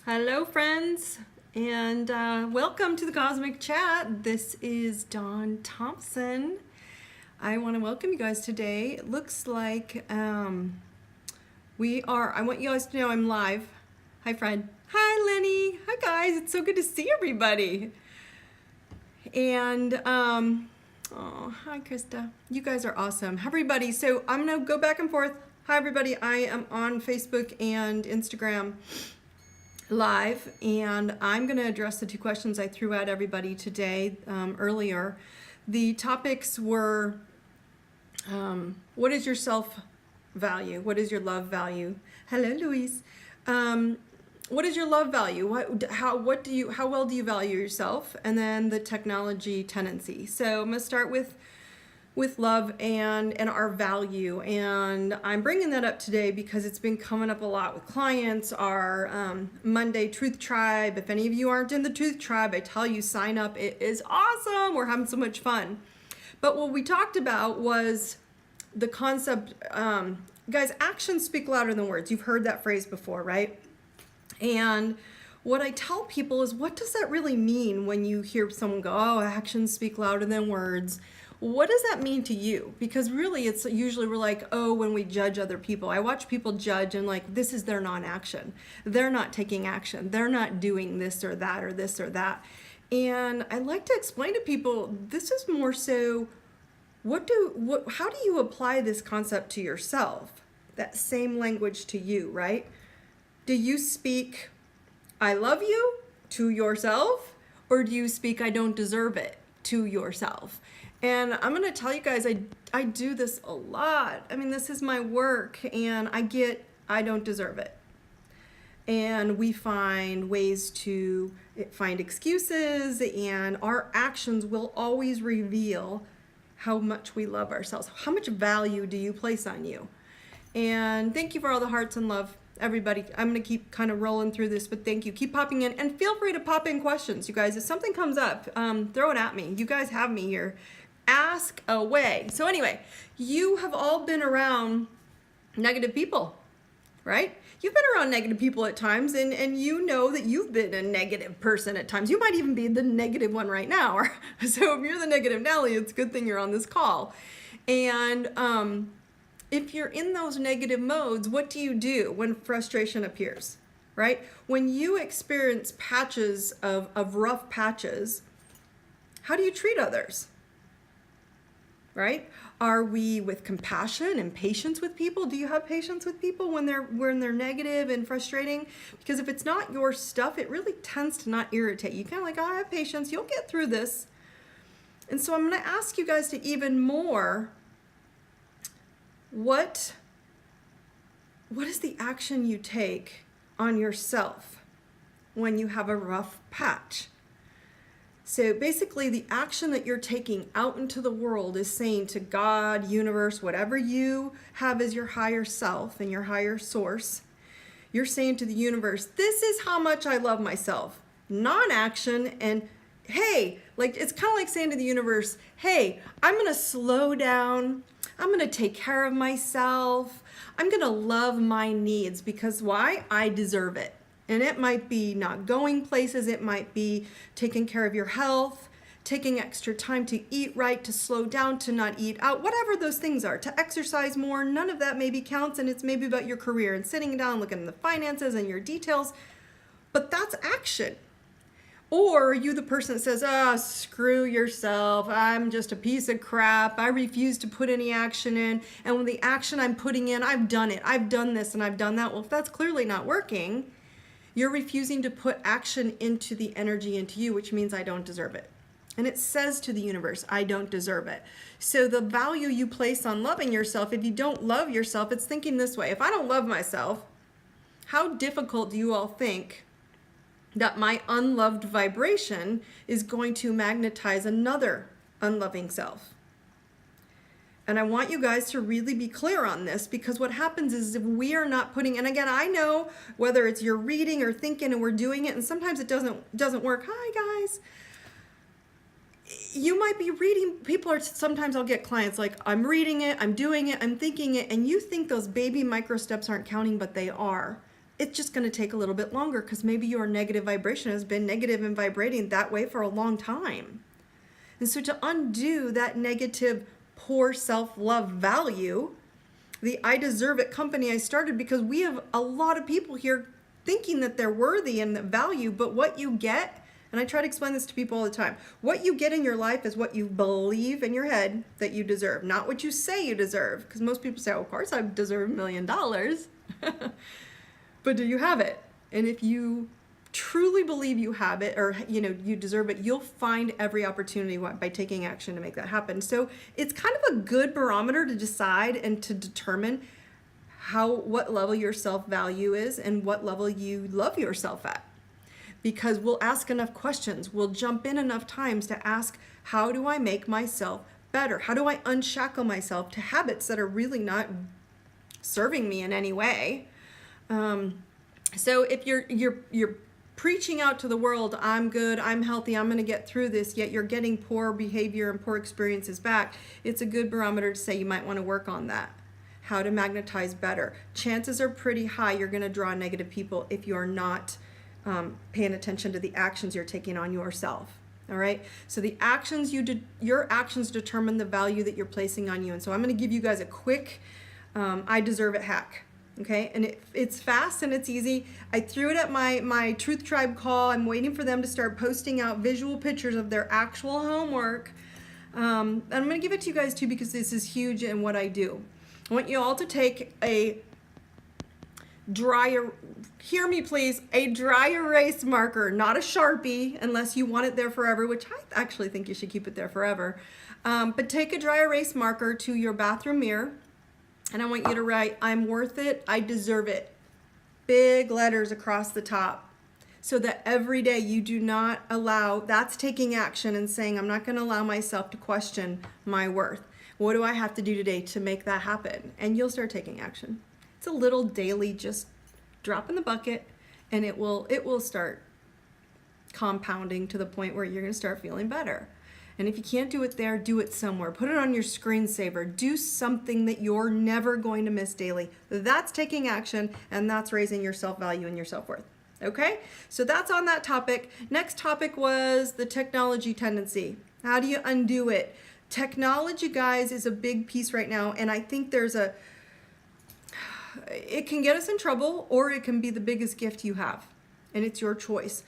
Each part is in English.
Hello, friends, and welcome to the Cosmic Chat. This is Dawn Thompson. I want to welcome you guys today. It looks like I want you guys to know I'm live. Hi, Fred. Hi, Lenny. Hi, guys. It's so good to see everybody. And, oh, hi, Krista. You guys are awesome. Hi, everybody. So I'm going to go back and forth. Hi, everybody. I am on Facebook and Instagram live, and I'm going to address the two questions I threw at everybody today earlier. The topics were, what is your self-value? What is your love value? Hello, Louise. What is your love value? How well do you value yourself? And then the technology tendency. So I'm going to start with love and our value, and I'm bringing that up today because it's been coming up a lot with clients. Our Monday Truth Tribe, if any of you aren't in the Truth Tribe, I tell you, sign up. It is awesome. We're having so much fun. But what we talked about was the concept, guys, actions speak louder than words. You've heard that phrase before, right? And what I tell people is, what does that really mean when you hear someone go, oh, actions speak louder than words? What does that mean to you? Because really, it's usually we're like, oh, when we judge other people. I watch people judge and like, this is their non-action. They're not taking action. They're not doing this or that or this or that. And I like to explain to people, this is more so, how do you apply this concept to yourself? That same language to you, right? Do you speak, I love you to yourself? Or do you speak, I don't deserve it to yourself? And I'm going to tell you guys, I do this a lot. I mean, this is my work, and I don't deserve it. And we find ways to find excuses, and our actions will always reveal how much we love ourselves. How much value do you place on you? And thank you for all the hearts and love, everybody. I'm going to keep kind of rolling through this, but thank you. Keep popping in, and feel free to pop in questions, you guys. If something comes up, throw it at me. You guys have me here. Ask away. So anyway, you have all been around negative people, right? You've been around negative people at times, and you know that you've been a negative person at times. You might even be the negative one right now. So if you're the negative Nelly, it's a good thing you're on this call. And if you're in those negative modes, what do you do when frustration appears, right? When you experience patches of rough patches, how do you treat others? Right? Are we with compassion and patience with people? Do you have patience with people when they're negative and frustrating? Because if it's not your stuff, it really tends to not irritate you. Kind of like, oh, I have patience. You'll get through this. And so I'm going to ask you guys to even more, what is the action you take on yourself when you have a rough patch? So basically, the action that you're taking out into the world is saying to God, universe, whatever you have as your higher self and your higher source, you're saying to the universe, this is how much I love myself. Non-action, and hey, like it's kind of like saying to the universe, hey, I'm going to slow down. I'm going to take care of myself. I'm going to love my needs, because why? I deserve it. And it might be not going places. It might be taking care of your health, taking extra time to eat right, to slow down, to not eat out, whatever those things are, to exercise more. None of that maybe counts, and it's maybe about your career and sitting down, looking at the finances and your details. But that's action. Or are you the person that says, oh, screw yourself. I'm just a piece of crap. I refuse to put any action in. And with the action I'm putting in, I've done it. I've done this and I've done that. Well, if that's clearly not working, you're refusing to put action into the energy into you, which means I don't deserve it. And it says to the universe, I don't deserve it. So the value you place on loving yourself, if you don't love yourself, it's thinking this way. If I don't love myself, how difficult do you all think that my unloved vibration is going to magnetize another unloving self? And I want you guys to really be clear on this, because what happens is if we are not putting, and again, I know whether it's you're reading or thinking and we're doing it, and sometimes it doesn't work. Hi guys. You might be reading, sometimes I'll get clients like, I'm reading it, I'm doing it, I'm thinking it, and you think those baby micro steps aren't counting, but they are. it's just going to take a little bit longer because maybe your negative vibration has been negative and vibrating that way for a long time. And so to undo that negative, poor self-love value, the I deserve it company I started, because we have a lot of people here thinking that they're worthy and that value, but what you get, and I try to explain this to people all the time, what you get in your life is what you believe in your head that you deserve, not what you say you deserve. Because most people say, oh, of course I deserve $1 million. But do you have it? And if you truly believe you have it, or you deserve it, you'll find every opportunity by taking action to make that happen. So it's kind of a good barometer to decide and to determine what level your self-value is and what level you love yourself at. Because we'll ask enough questions, we'll jump in enough times to ask, how do I make myself better? How do I unshackle myself to habits that are really not serving me in any way? So if you're preaching out to the world, I'm good, I'm healthy, I'm going to get through this, yet you're getting poor behavior and poor experiences back, it's a good barometer to say you might want to work on that. How to magnetize better. Chances are pretty high you're going to draw negative people if you're not paying attention to the actions you're taking on yourself. All right. So the actions your actions determine the value that you're placing on you. And so I'm going to give you guys a quick I deserve it hack. Okay, and it's fast and it's easy. I threw it at my Truth Tribe call. I'm waiting for them to start posting out visual pictures of their actual homework. And I'm going to give it to you guys too, because this is huge in what I do. I want you all to take a hear me please, a dry erase marker, not a Sharpie, unless you want it there forever, which I actually think you should keep it there forever. But take a dry erase marker to your bathroom mirror. And I want you to write, I'm worth it, I deserve it. Big letters across the top. So that every day you do not allow, that's taking action and saying, I'm not going to allow myself to question my worth. What do I have to do today to make that happen? And you'll start taking action. It's a little daily, just drop in the bucket, and it will start compounding to the point where you're going to start feeling better. And if you can't do it there, do it somewhere. Put it on your screensaver. Do something that you're never going to miss daily. That's taking action, and that's raising your self-value and your self-worth. Okay? So that's on that topic. Next topic was the technology tendency. How do you undo it? Technology, guys, is a big piece right now, and I think it can get us in trouble, or it can be the biggest gift you have, and it's your choice.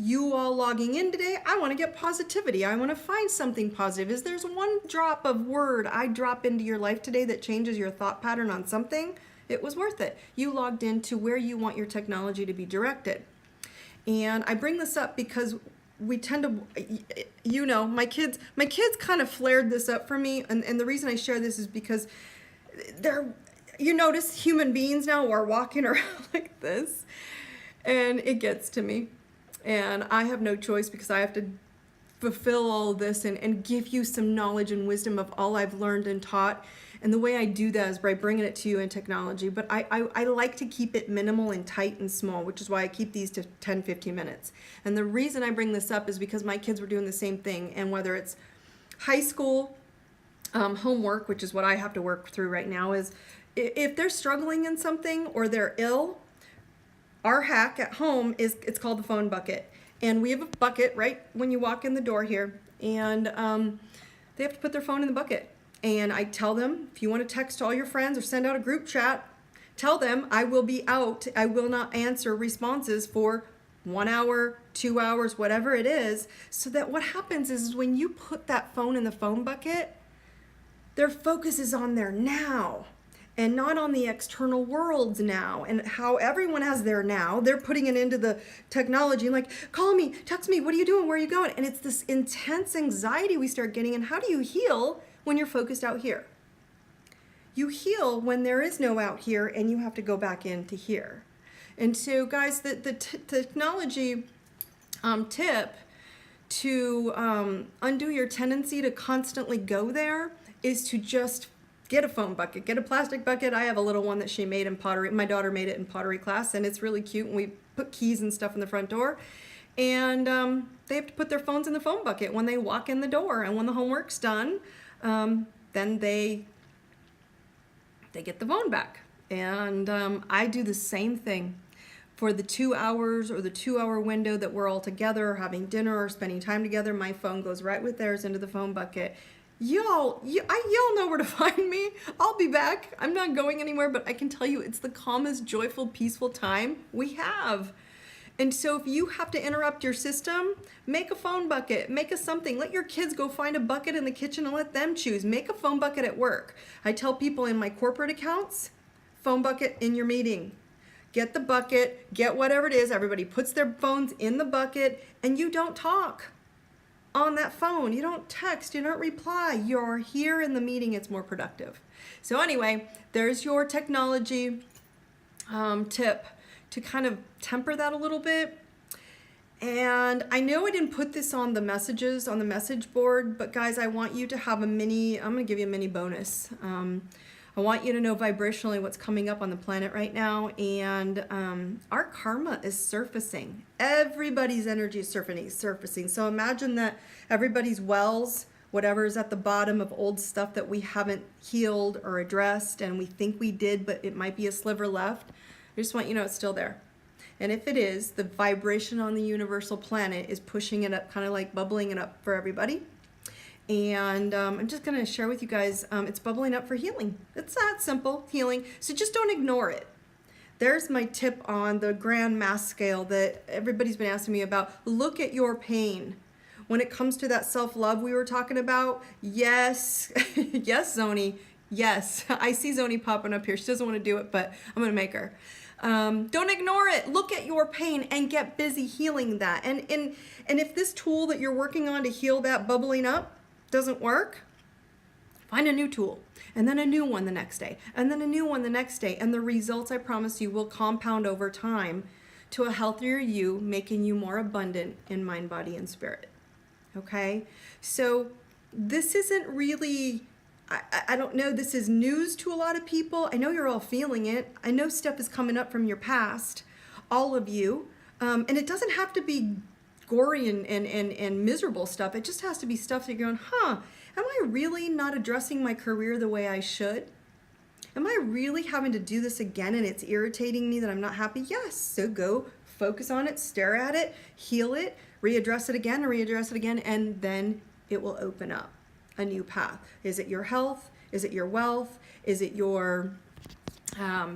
You all logging in today, I want to get positivity. I want to find something positive. Is there's one drop of word I drop into your life today that changes your thought pattern on something, it was worth it. You logged into where you want your technology to be directed. And I bring this up because we tend to, my kids kind of flared this up for me. And the reason I share this is because you notice human beings now are walking around like this, and it gets to me. And I have no choice, because I have to fulfill all this and give you some knowledge and wisdom of all I've learned and taught. And the way I do that is by bringing it to you in technology. But I like to keep it minimal and tight and small, which is why I keep these to 10, 15 minutes. And the reason I bring this up is because my kids were doing the same thing. And whether it's high school homework, which is what I have to work through right now, is if they're struggling in something or they're ill, our hack at home it's called the phone bucket. And we have a bucket right when you walk in the door here, and they have to put their phone in the bucket. And I tell them, if you want to text all your friends or send out a group chat, tell them I will be out. I will not answer responses for 1 hour, 2 hours, whatever it is. So that what happens is when you put that phone in the phone bucket, their focus is on their now, and not on the external worlds now, and how everyone has their now. They're putting it into the technology and like, call me, text me, what are you doing, where are you going? And it's this intense anxiety we start getting. And how do you heal when you're focused out here? You heal when there is no out here and you have to go back into here. And so guys, the technology tip to undo your tendency to constantly go there is to just get a phone bucket, get a plastic bucket. I have a little one that she made in pottery. My daughter made it in pottery class, and it's really cute. And we put keys and stuff in the front door. And they have to put their phones in the phone bucket when they walk in the door. And when the homework's done, then they get the phone back. And I do the same thing. for the 2 hours or the 2 hour window that we're all together, having dinner or spending time together, my phone goes right with theirs into the phone bucket. Y'all know where to find me. I'll be back. I'm not going anywhere, but I can tell you it's the calmest, joyful, peaceful time we have. And so if you have to interrupt your system, make a phone bucket, make a something. Let your kids go find a bucket in the kitchen and let them choose. Make a phone bucket at work. I tell people in my corporate accounts, phone bucket in your meeting. Get the bucket, get whatever it is. Everybody puts their phones in the bucket and you don't talk on that phone. You don't text, you don't reply. You're here in the meeting, it's more productive. So anyway, there's your technology tip to kind of temper that a little bit. And I know I didn't put this on the messages, on the message board, but guys, I want you to have I'm gonna give you a mini bonus. I want you to know vibrationally what's coming up on the planet right now, and our karma is surfacing. Everybody's energy is surfacing. So imagine that everybody's wells, whatever is at the bottom of old stuff that we haven't healed or addressed, and we think we did, but it might be a sliver left. I just want you to know it's still there. And if it is, the vibration on the universal planet is pushing it up, kind of like bubbling it up for everybody. And I'm just going to share with you guys, it's bubbling up for healing. It's that simple, healing. So just don't ignore it. There's my tip on the grand mass scale that everybody's been asking me about. Look at your pain. When it comes to that self-love we were talking about, yes, yes, Zoni, yes. I see Zoni popping up here. She doesn't want to do it, but I'm going to make her. Don't ignore it. Look at your pain and get busy healing that. And if this tool that you're working on to heal that bubbling up doesn't work, find a new tool, and then a new one the next day, and then a new one the next day. And the results, I promise you, will compound over time to a healthier you, making you more abundant in mind, body, and spirit. Okay? So this isn't really, I don't know, this is news to a lot of people. I know you're all feeling it. I know stuff is coming up from your past, all of you. And it doesn't have to be gory and miserable stuff. It just has to be stuff that you're going, am I really not addressing my career the way I should? Am I really having to do this again and it's irritating me that I'm not happy? Yes. So go focus on it, stare at it, heal it, readdress it again, and then it will open up a new path. Is it your health? Is it your wealth? Is it your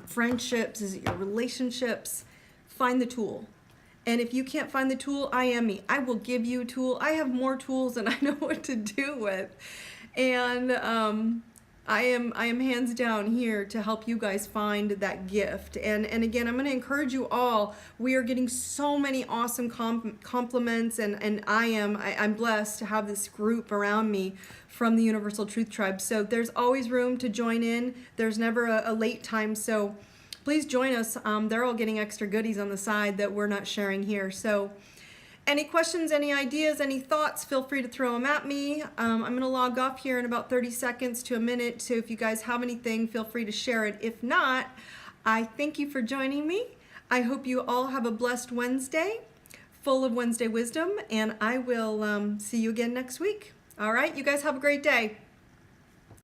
friendships? Is it your relationships? Find the tool. And if you can't find the tool, I am me. I will give you a tool. I have more tools than I know what to do with. And I am hands down here to help you guys find that gift. And again, I'm going to encourage you all. We are getting so many awesome compliments, and I'm blessed to have this group around me from the Universal Truth Tribe. So there's always room to join in. There's never a late time. So please join us. They're all getting extra goodies on the side that we're not sharing here. So any questions, any ideas, any thoughts, feel free to throw them at me. I'm going to log off here in about 30 seconds to a minute. So if you guys have anything, feel free to share it. If not, I thank you for joining me. I hope you all have a blessed Wednesday, full of Wednesday wisdom, and I will see you again next week. All right, you guys have a great day.